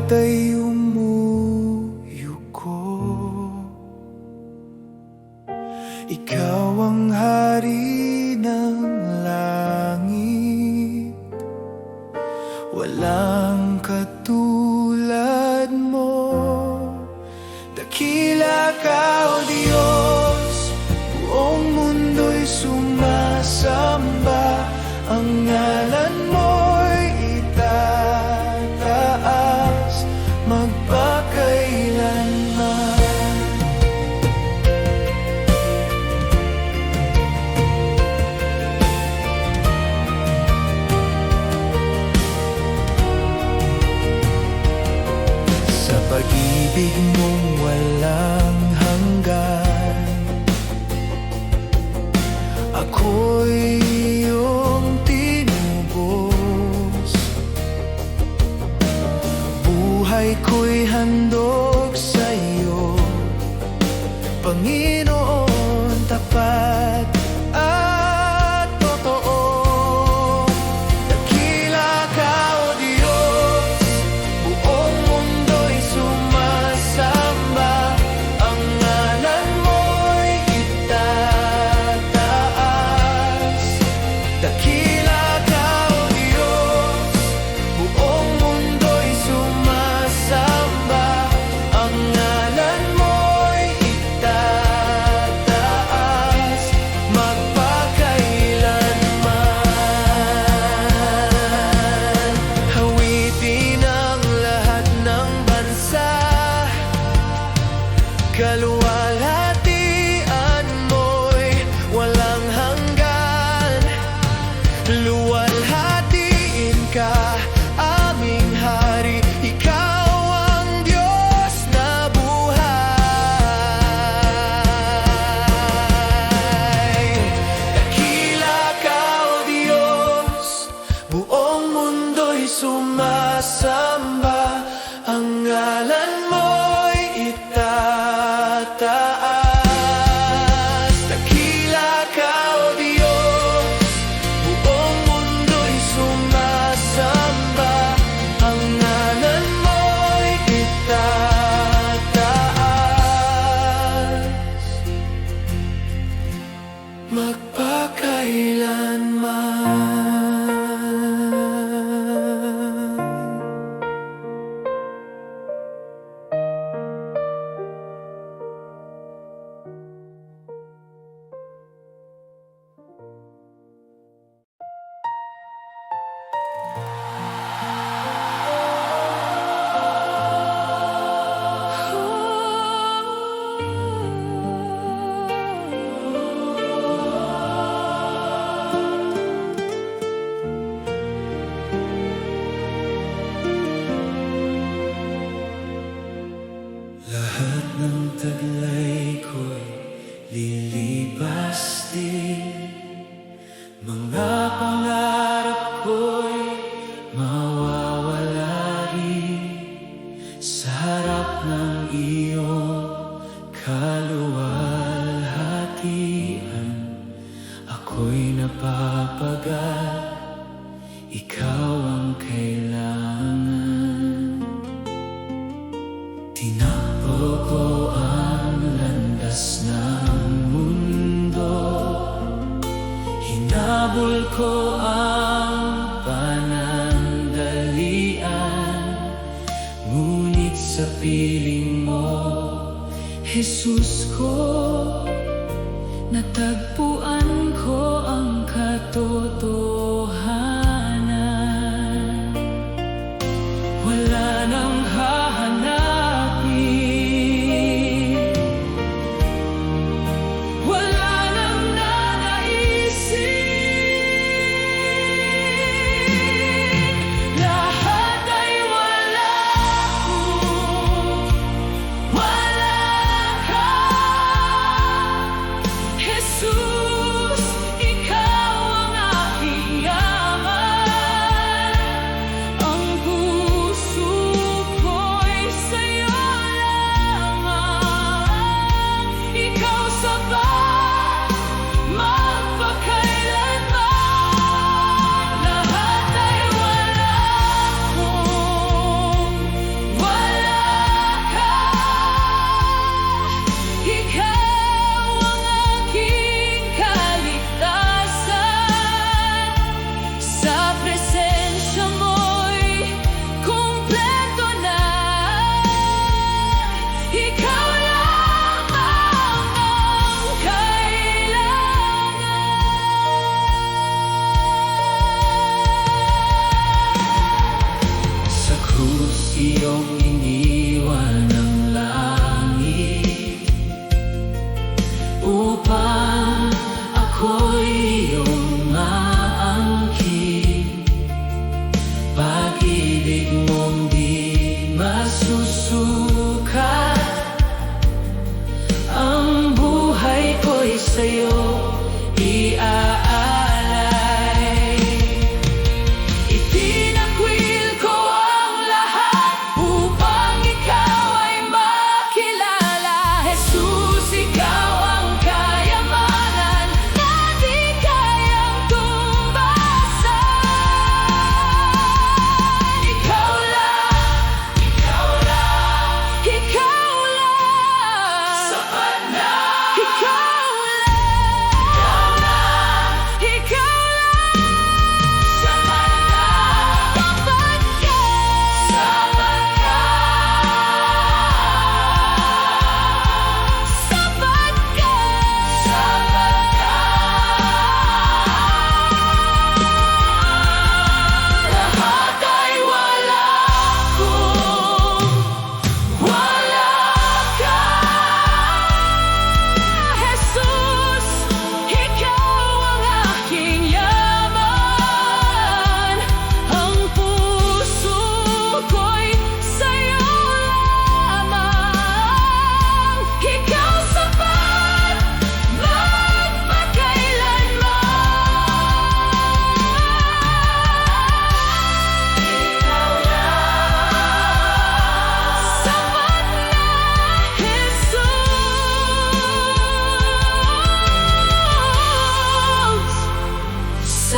ay umuyuko. Ikaw ang hari ng langit, walang katulad mo. Dakila ka, O Diyos, buong mundo'y sumasamba. Ang ngalan mo'y itataas magpakailanman. Sa pag-ibig mong walang hanggan, ako'y iyong tinubos. Buhay ko'y handog sa'yo, Panginoon, tapat at totoo. Dakila ka, O Diyos, buong mundo'y sumasamba. Ang ngalan mo'y itataas. Dakila ka, O Diyos, buong mundo'y sumasamba. Ang ngalan mo'y itataas magpakailanman. Hawitin ang lahat ng bansa, kaluwalhatian mo'y walang hanggan. Luwalhatiin ka, aming hari, ikaw ang Diyos na buhay. Dakila ka, O Diyos, buong mundo'y sumasamba. Ang ngalan mo'y itataas. Dakila ka, O Diyos, buong mundo'y sumasamba. Ang ngalan mo'y itataas magpakailanman. Lahat ng taglay ko'y lilipas din, mga pangarap ko'y mawawala rin. Sa harap ng iyong kaluwalhatian, ako'y napapagal, ikaw ang kailangan. Tinakbo ko ang landas ng mundo, hinabol ko ang panandalian. Ngunit sa piling mo, Jesus ko, natagpuan ko ang katotohanan. Wala nang hahanapin, wala nang nanaisin. Lahat ay wala kung wala ka. Jesus, ikaw ang aking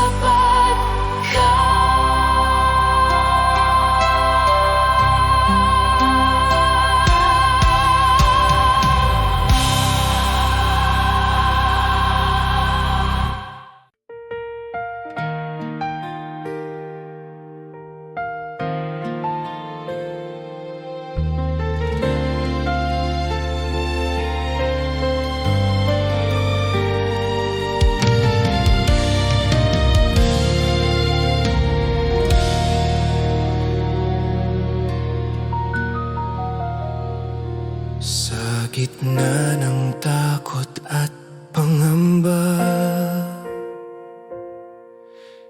tapat ka. Sa gitna ng takot at pangamba,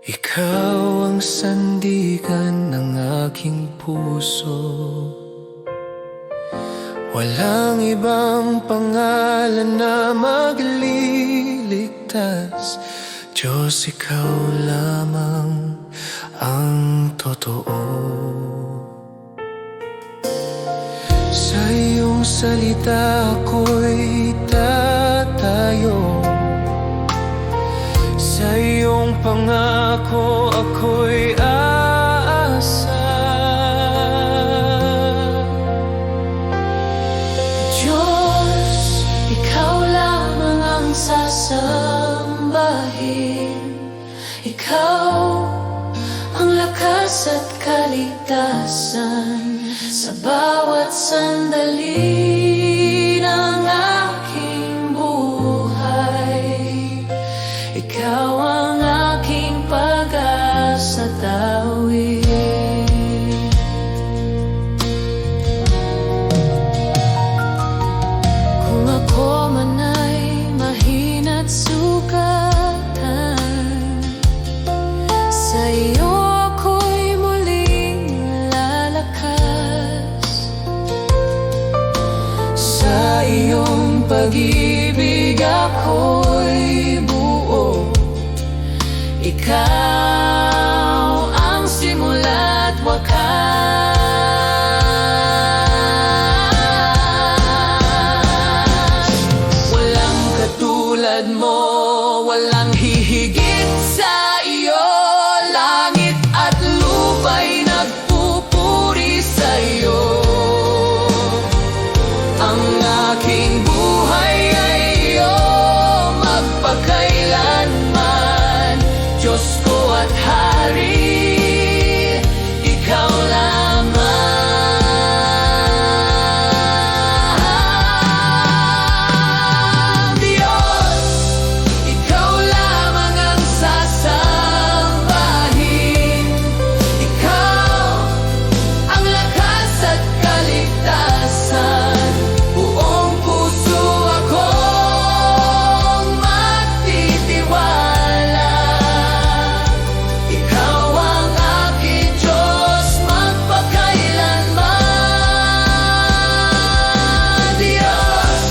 ikaw ang sandigan ng aking puso. Walang ibang pangalan na magliligtas, Diyos, ikaw lamang ang totoo. Sa iyong salita ako'y tatayo, sa iyong pangako ako'y aasa. Diyos, ikaw lamang ang sasambahin. Ikaw ang lakas at kaligtasan sa bawat sandali ng aking buhay. Ikaw ang aking pag-asa tawid. Kung ako man ay mahina't sugatan, sa iyo ako'y muling lalakas. Sa iyong pag-ibig ako'y buo. Ikaw ang simula't wakas. Walang katulad mo, walang hihigit sa iyo. Langit at lupa'y nagpupuri sa iyo. Ang aking buhay ay iyo magpakailanman. Diyos ko at Hari, ikaw lamang. Diyos, ikaw lamang ang sasambahin. Ikaw ang lakas at kaligtasan. Buong puso akong magtitiwala. Ikaw ang aking Diyos magpakailanman. Diyos,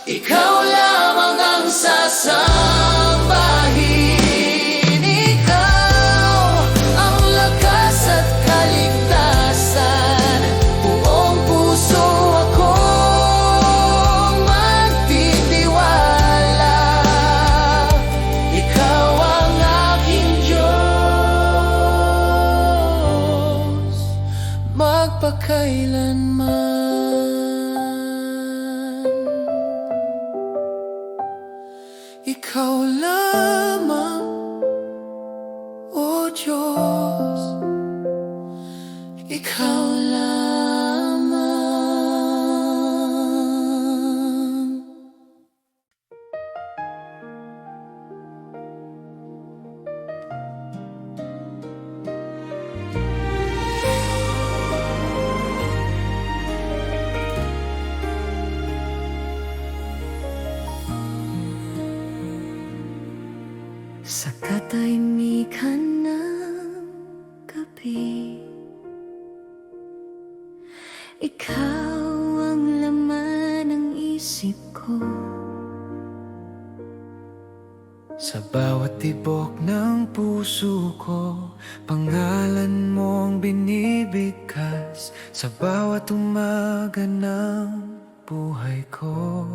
ikaw lamang ang sasambahin. Ikaw ang lakas at kaligtasan. Buong puso akong magtitiwala. Ikaw ang aking Diyos magpakailanman. Ikaw lamang, O Diyos, ikaw lamang. Sa katahimikan ng gabi, ikaw ang laman ng isip ko. Sa bawat tibok ng puso ko, pangalan mong binibigkas. Sa bawat umaga ng buhay ko.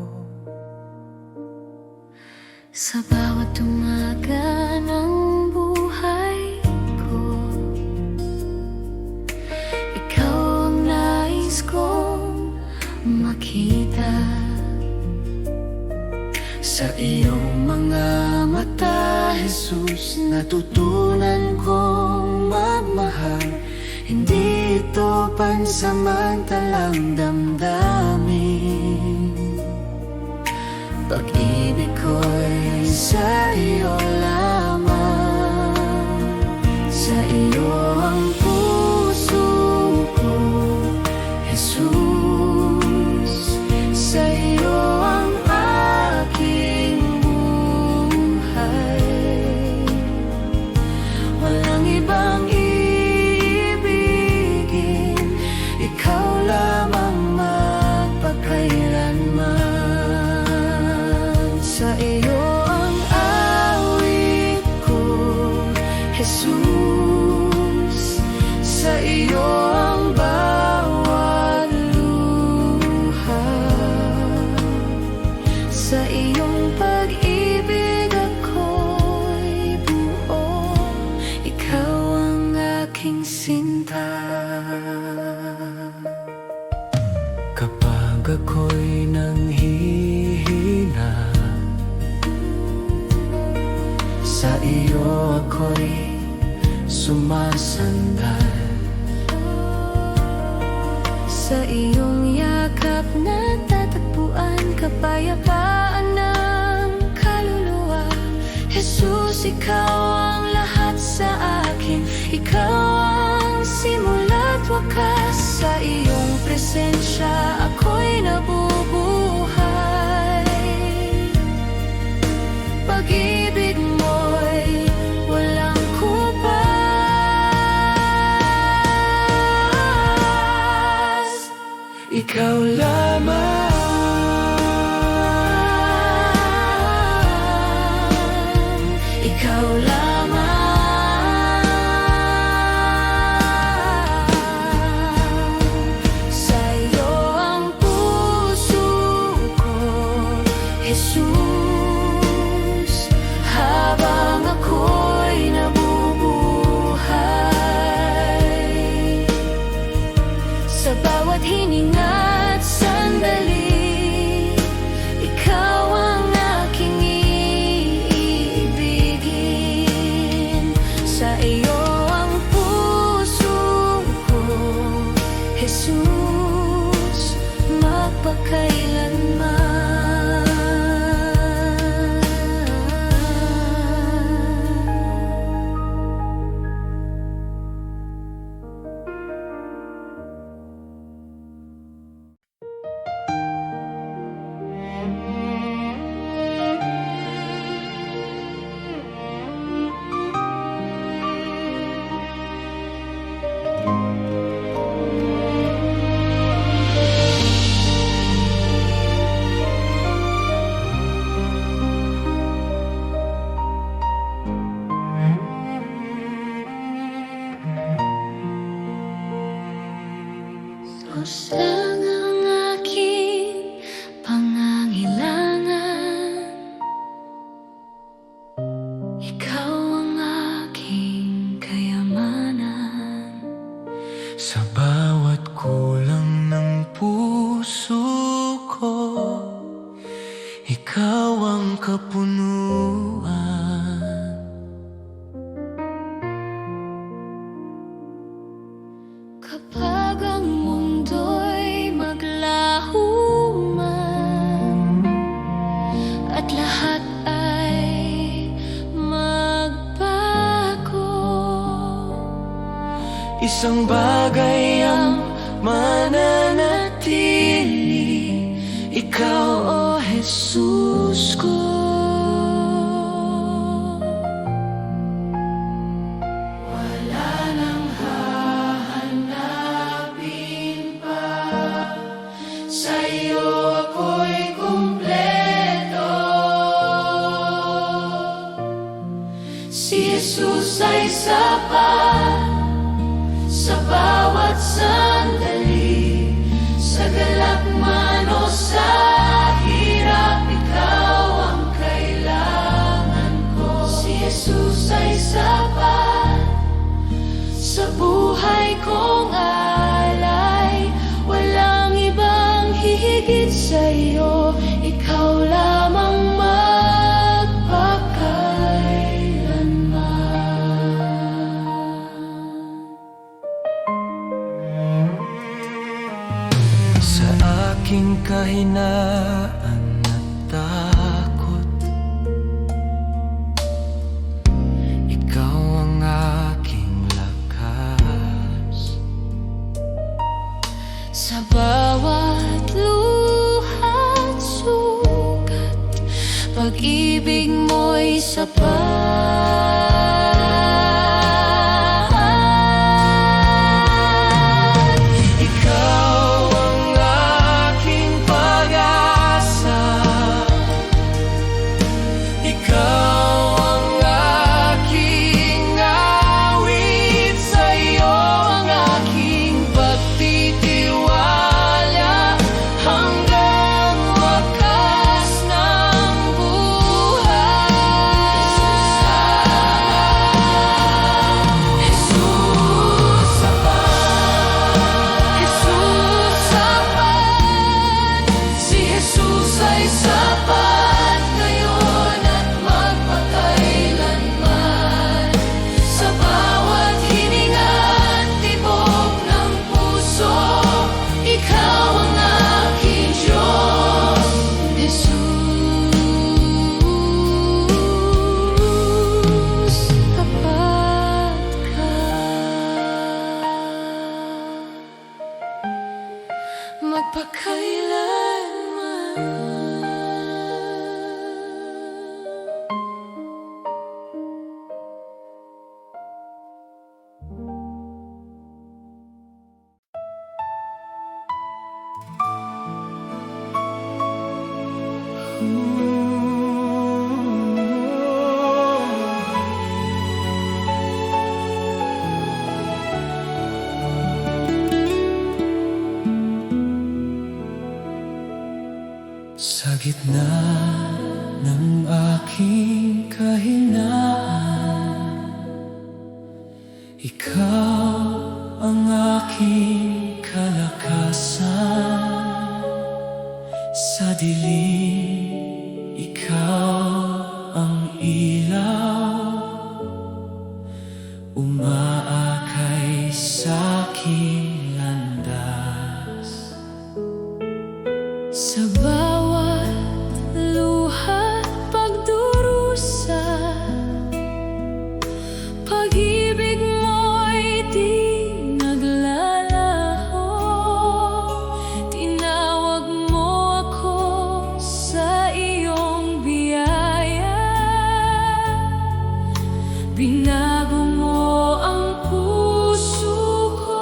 Sa bawat umaga ng buhay Natutunan kong magmahal, hindi ito pansamantalang damdamin. Pag-ibig ko'y sa iyo lamang, sa iyo ang puso ko, Jesus. Sa iyo ang aking buhay, walang ibang iibigin, ikaw lamang magpakailanman. Sa iyo ang awit ko, Jesus. Sa iyo ang bawat luha, sa iyong pag-ibig ako'y buo, ikaw ang aking sinta. Kapag ako'y nanghihina, sa iyo ako'y sumasandal. Sa iyong yakap natatagpuan kapayapaan ng kaluluwa. Jesus, ikaw ang lahat sa akin, ikaw ang simula't wakas. Sa iyong presensya ako'y nabubuhay. Pag-ibig mo'y walang kupas. Ikaw lamang, Ikaw lamang. Sa iyo ang puso ko, Jesus. Habang ako'y nabubuhay, sa bawat hininga't sandali, ikaw ang aking iibigin. Sa iyo ang puso ko, Jesus, magpakailanman. Diyos lang ang aking pangangailangan, ikaw ang aking kayamanan. sa bawat kulang ng puso ko, ikaw ang kapunuan. Kapag ang mundo'y maglaho man at lahat ay magbago, Isang bagay ang mananatili, ikaw, o Jesus ko. wala nang hahanapin pa. Sa iyo ako'y kumpleto. Si Jesus ay sapat sa bawat sandali, sa galak man o sa hirap, ikaw ang kailangan ko. Si Jesus ay sapat sa buhay kong alay, walang ibang hihigit sa iyo, ikaw lamang magpakailanman. aking kahinaan at takot, ikaw ang aking lakas. Sa bawat luha't sugat, pag-ibig mo'y sapat. Ikaw ang aking pag-asa, ikaw ang aking awit, sa'yo ang aking pagtitiwala hanggang wakas ng buhay. Jesus sapat, Jesus sapat, si Jesus ay sapat ngayon at magpakailanman. Sa bawat hininga at tibok ng puso, ikaw ang aking Diyos. Jesus, tapat ka. Magpakailanman. Sa gitna ng aking kahinaan, ikaw ang aking kalakasan. Sa dilim, ikaw ang ilaw, umaakay sa'king landas. Sa bawat luha't pagdurusa, pag-ibig mo'y di naglalaho. Tinawag mo ako sa iyong biyaya, binago mo ang puso ko.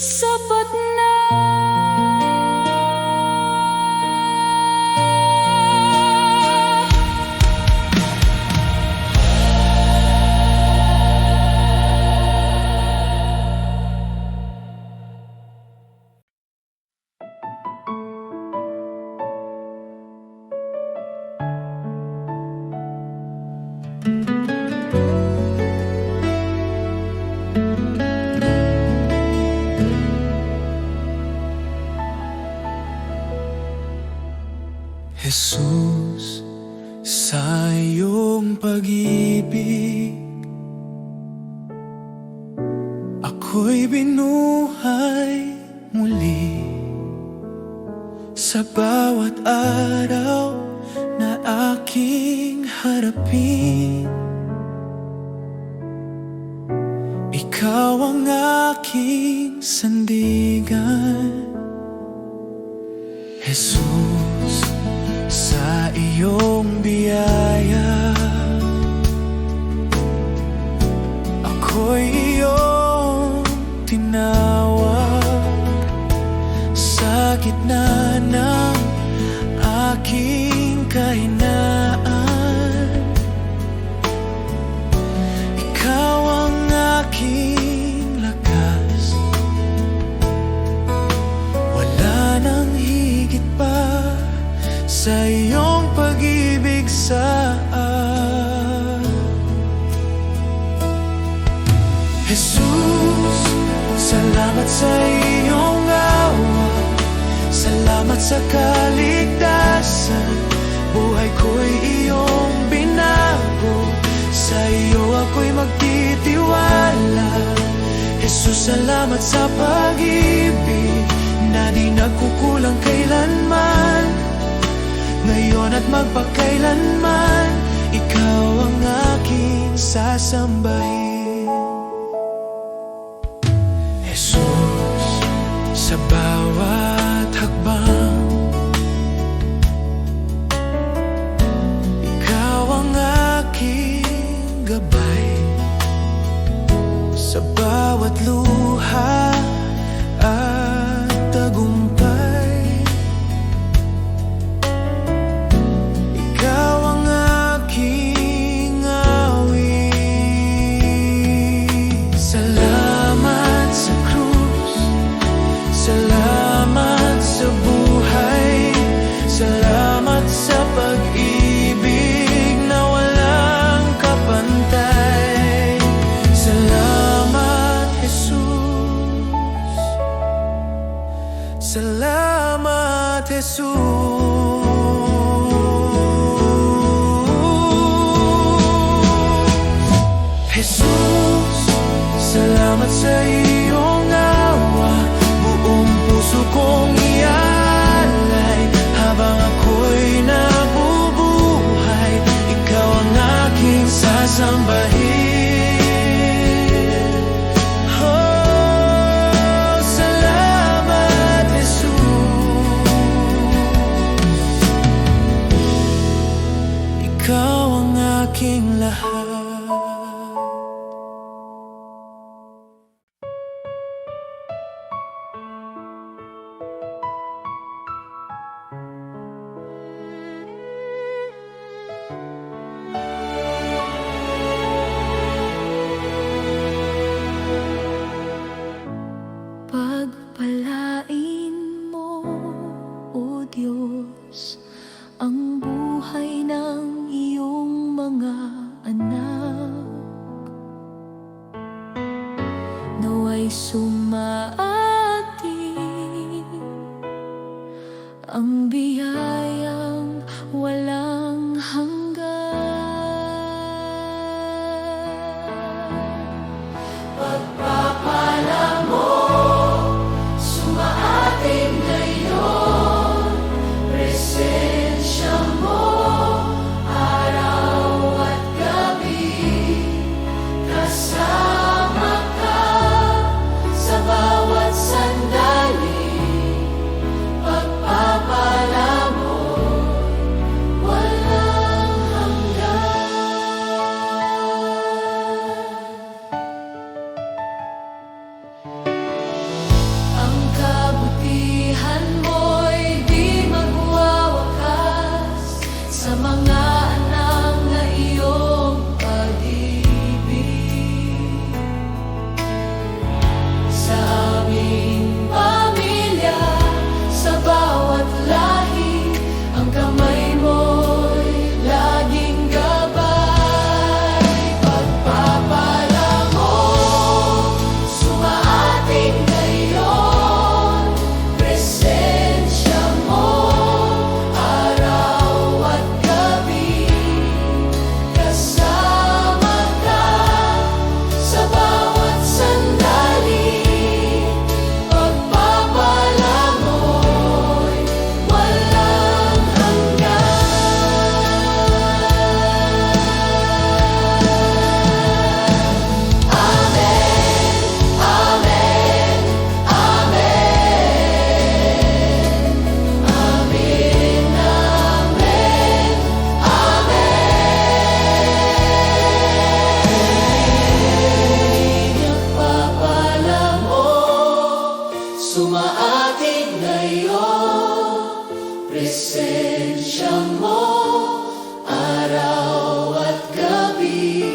sapat na. Jesus, sa iyong pag-ibig ako'y binuhay muli. Sa bawat araw na aking harapin, ikaw ang aking sandigan. Jesus, sa iyong biyaya ako'y iyong tinawag. Sa gitna ng aking kahinaan, ikaw ang aking lakas. Wala nang higit pa sa iyong pag-ibig sa akin. Jesus, salamat sa iyong awa, salamat sa kaligtasan. Buhay ko'y iyong binago, sa iyo ako'y magtitiwala. Jesus, salamat sa pag-ibig na di nagkukulang kailanman. Ngayon at magpakailanman, ikaw ang aking sasambahin. Jesus, sa bawat hakbang, ikaw ang aking gabay. Sa bawat luha at tagumpay, ikaw ang aking awit. Salamat sa krus, salamat sa buhay, salamat sa pag-ibig na walang kapantay. Salamat, Jesus. Salamat, Jesus. Jesus, salamat sa iyong awa. Buong puso kong ialay habang ako'y nabubuhay. Ikaw ang aking sasambahin. Oh, salamat, Jesus. Ikaw ang aking lahat. Pagpalain mo, O Diyos, ang buhay ng iyong mga anak. Nawa'y sumaatid ang biyayang walang hanggan. Pagpapala mo, sumaating ngayon, presensya mo, araw at gabi, kasama ka sa bawat sa aming pamilya, sa bawat lahi, ang kamay mo'y laging gabay. Pagpapala mo, sumaating ngayon, presensya mo, araw at gabi, kasama ka sa bawat sandali. Pagpapala mo'y walang hanggan. Amen, amen, amen. Amen, amen, amen. Pagpapala mo, sumaating ngayon, presensya mo, araw at gabi,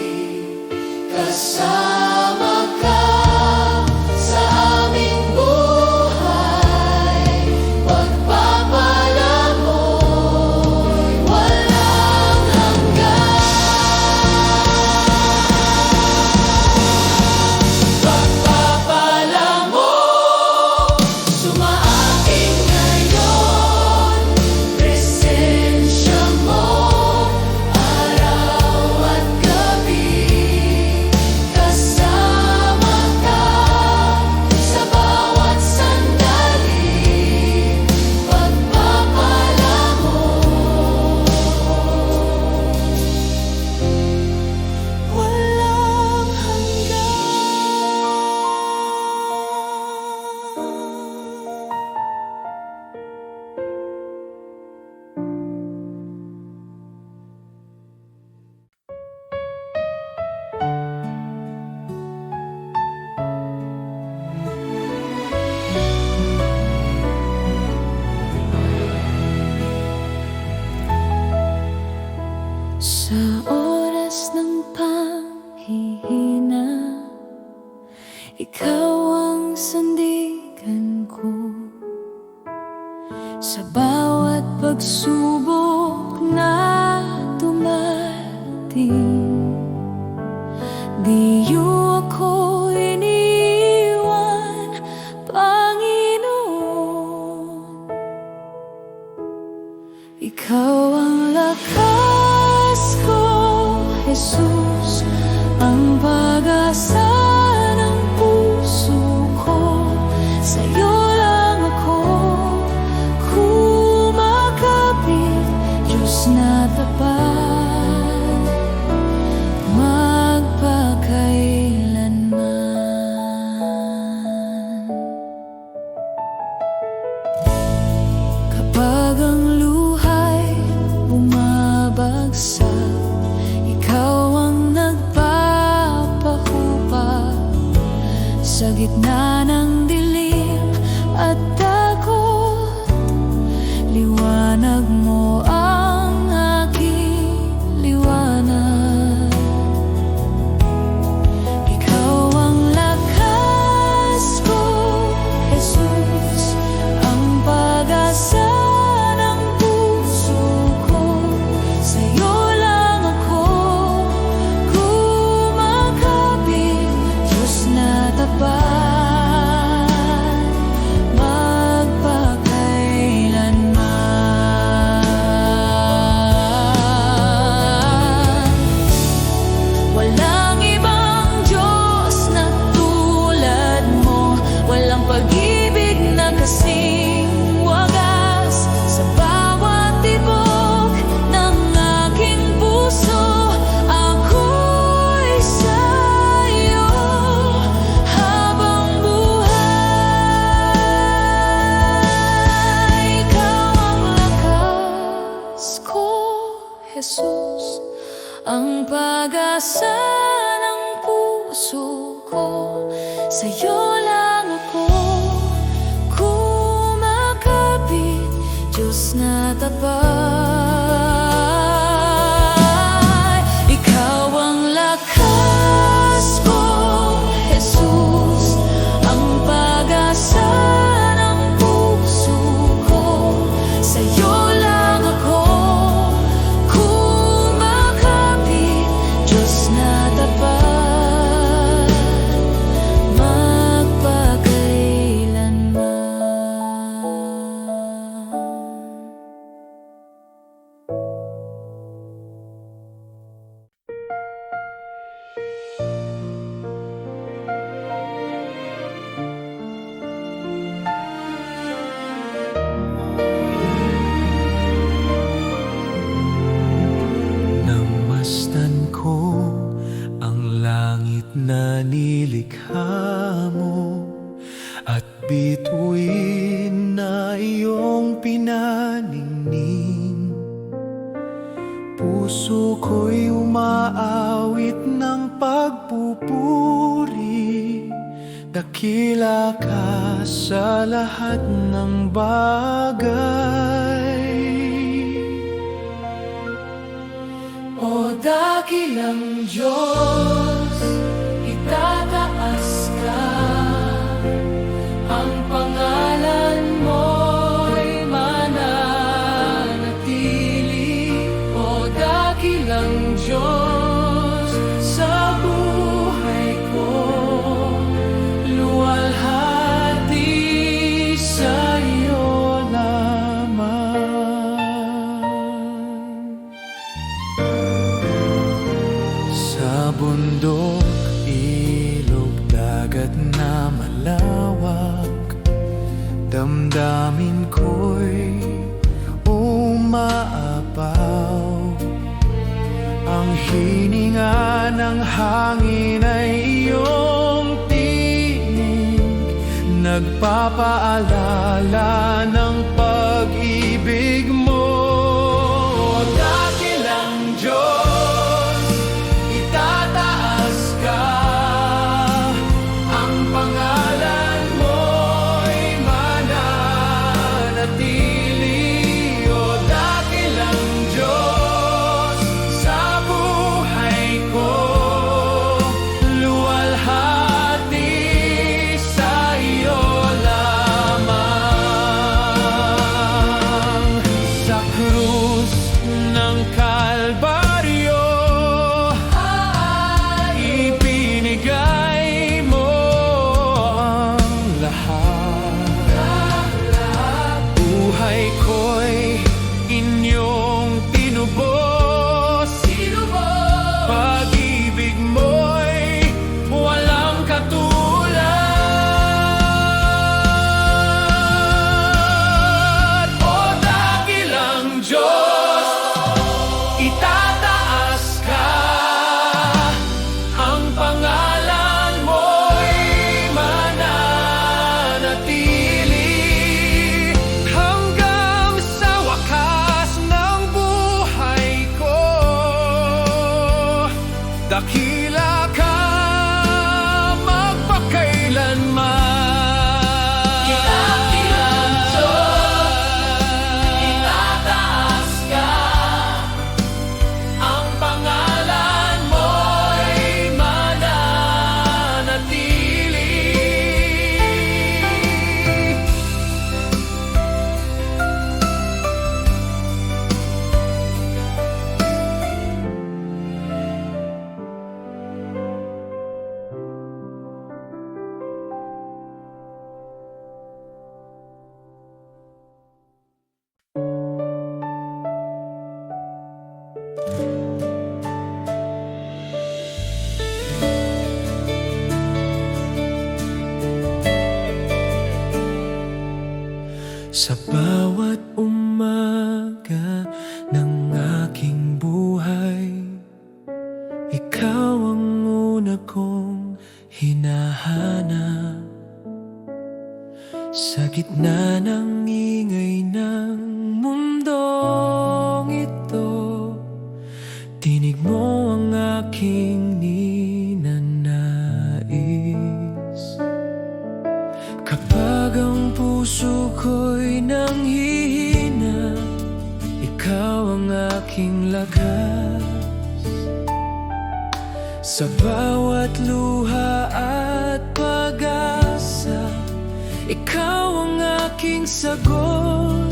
kasama ka sa aming buhay. Pagpapala mo'y walang hanggan. Pagpapala mo, sumaating ngayon, presensya mo, araw at gabi, kasama ka sa bawat sandali. Pagpapala mo, walang sa oras ng panghihina, ikaw ang sandigan ko. Sa bawat pagsubok na dumating, di niyo ako iniwan, Panginoon. Ikaw ang lakas ko, Jesus, ang pag-asa ng puso ko. Sa'yo lang ako kumakapi. Bituin na iyong pinaningning, puso ko'y umaawit ng pagpupuri. Dakila ka sa lahat ng bagay. O dakilang Diyos, itataas ka. Ang pangalan mo'y mananatili. O dakilang Diyos, sa buhay ko luwalhati sa iyo lamang. Sa bundok, ilog, dagat na malawak, damdamin ko'y umaapaw. Ang hininga ng hangin ay iyong tinig, nagpapaalala ng pag-ibig mo. Dakilang Diyos, itataas ka. Ang pangalan mo'y mananatili. O dakilang Diyos, sa buhay ko luwalhati sa iyo lamang. Sa krus ng Kalbaryo, ibinigay mo ang lahat. Buhay ko'y inyong tinubos. Pag-ibig mo'y walang katulad. O dakilang Diyos, itataas ka. Ang pangalan mo'y mananatili hanggang sa wakas ng buhay ko. Dakila ka magpakailanman. Dakilang Diyos, itataas ka. Ang pangalan mo'y mananatili. Sa bawat umaga ng aking buhay, ikaw ang una kong hinahanap. Sa gitna ng ingay ng mundong ito, tinig mo ang aking ninanais. Kapag ang puso ko'y nanghihina, ikaw ang aking lakas. Sa bawat luha at pag-asa, ikaw ang aking sagot.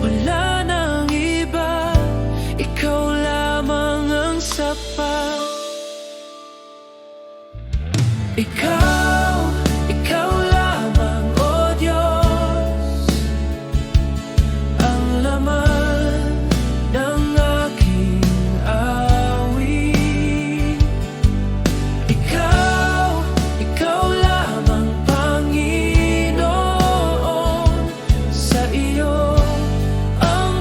Wala nang iba, ikaw lamang ang sapat. Ikaw lamang, O Diyos, ang laman ng aking awit. Ikaw lamang, Panginoon, sa iyo ang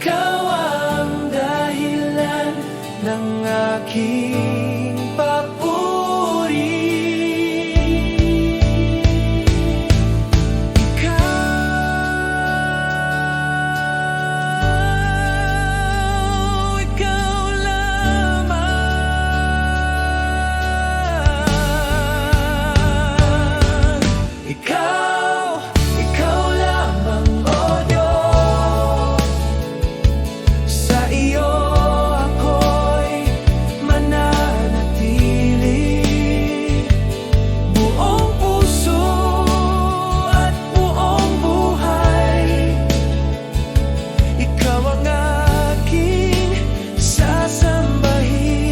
Ikaw ang dahilan ng aking papuri. Ikaw lamang. Ikaw lamang, O Diyos. Sa iyo ako'y mananatili, buong puso at buong buhay. Ikaw ang aking sasambahin.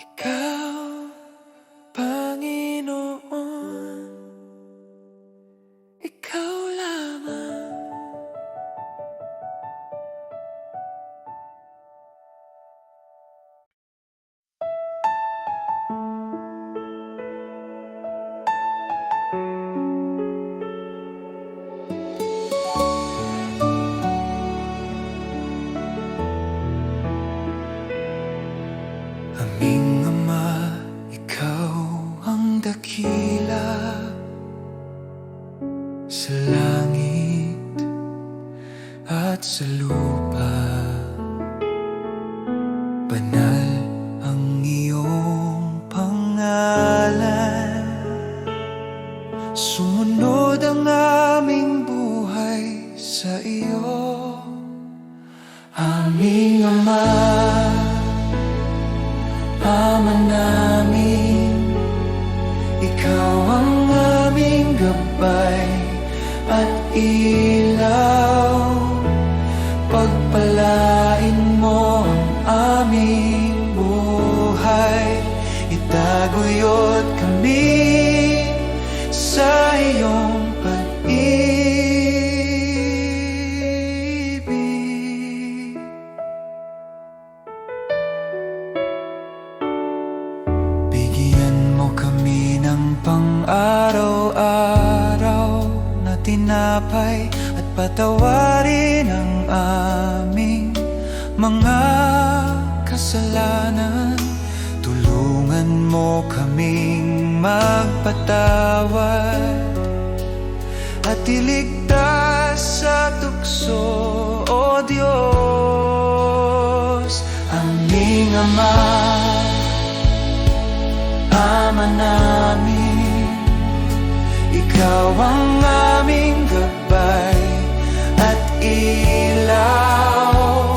Ikaw, Panginoon, ikaw lamang. Aming Ama, ikaw ang dakila sa langit at sa lupa. Banal ang iyong pangalan. Sumunod ang aming buhay sa iyo, aming Ama. Ama namin, ikaw ang aming gabay at ilaw. Pagpalain mo ang aming buhay, itaguyod kami sa iyong pag-ibig. Bigyan mo kami ng pang-araw-araw na tinapay at patawarin ang aming mga kasalanan. Tulungan mo kaming magpatawad at iligtas sa tukso, O Diyos. Aming Ama, Ama namin, ikaw ang aming gabay at ilaw.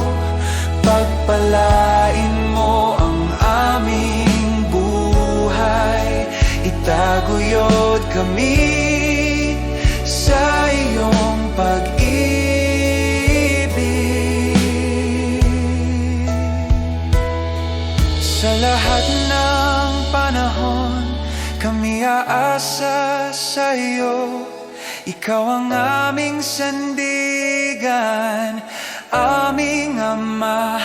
Pagpalain mo ang aming buhay, itaguyod kami sa iyong pag-ibig. Sa lahat ng panahon, kami aasa sa iyo. Ikaw ang aming sandigan, aming Ama,